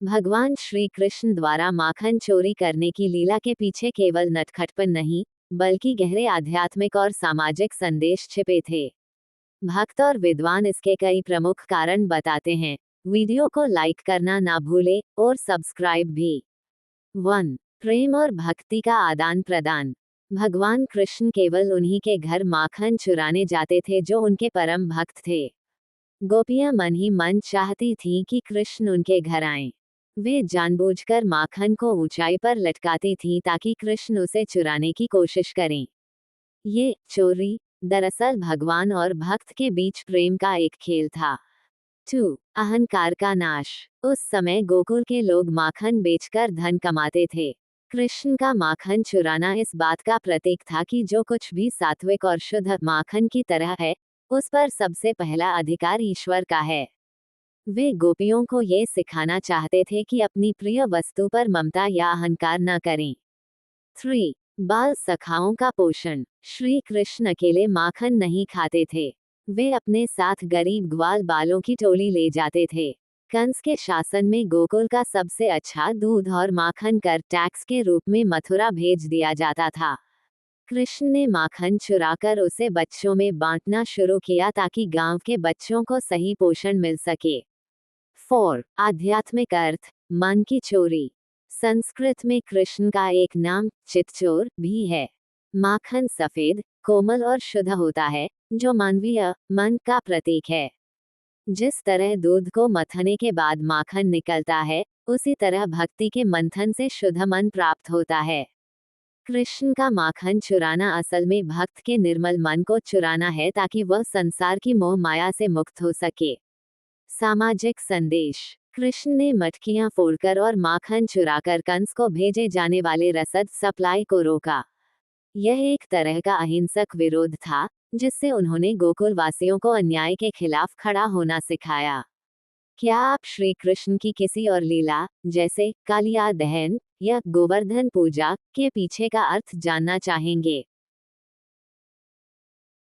भगवान श्री कृष्ण द्वारा माखन चोरी करने की लीला के पीछे केवल नटखटपन नहीं, बल्कि गहरे आध्यात्मिक और सामाजिक संदेश छिपे थे। भक्त और विद्वान इसके कई प्रमुख कारण बताते हैं। वीडियो को लाइक करना ना भूले और सब्सक्राइब भी। 1. प्रेम और भक्ति का आदान प्रदान। भगवान कृष्ण केवल उन्हीं के घर माखन चुराने जाते थे जो उनके परम भक्त थे। गोपियां मन ही मन चाहती थीं कि कृष्ण उनके घर आएं। वे जानबूझकर माखन को ऊंचाई पर लटकाती थीं ताकि कृष्ण उसे चुराने की कोशिश करें। ये चोरी दरअसल भगवान और भक्त के बीच प्रेम का एक खेल था। 2. अहंकार का नाश। उस समय गोकुल के लोग माखन बेचकर धन कमाते थे। कृष्ण का माखन चुराना इस बात का प्रतीक था कि जो कुछ भी सात्विक और शुद्ध माखन की तरह है, उस पर सबसे पहला अधिकार ईश्वर का है। वे गोपियों को ये सिखाना चाहते थे कि अपनी प्रिय वस्तु पर ममता या अहंकार न करें। 3. बाल सखाओं का पोषण। श्री कृष्ण अकेले माखन नहीं खाते थे। वे अपने साथ गरीब ग्वाल बालों की टोली ले जाते थे। कंस के शासन में गोकुल का सबसे अच्छा दूध और माखन कर टैक्स के रूप में मथुरा भेज दिया जाता था। कृष्ण ने माखन चुराकर उसे बच्चों में बांटना शुरू किया ताकि गांव के बच्चों को सही पोषण मिल सके। 4. आध्यात्मिक अर्थ, मन की चोरी। संस्कृत में कृष्ण का एक नाम चितचोर भी है। माखन सफेद, कोमल और शुद्ध होता है, जो मानवीय मन का प्रतीक है। जिस तरह दूध को मथने के बाद माखन निकलता है, उसी तरह भक्ति के मंथन से शुद्ध मन प्राप्त होता है। कृष्ण का माखन चुराना असल में भक्त के निर्मल मन को चुराना है ताकि वह संसार की मोह माया से मुक्त हो सके। सामाजिक संदेश। कृष्ण ने मटकियां फोड़कर और माखन चुराकर कंस को भेजे जाने वाले रसद सप्लाई को रोका। यह एक तरह का अहिंसक विरोध था, जिससे उन्होंने गोकुल वासियों को अन्याय के खिलाफ खड़ा होना सिखाया। क्या आप श्री कृष्ण की किसी और लीला, जैसे कालिया दहन या गोवर्धन पूजा, के पीछे का अर्थ जानना चाहेंगे?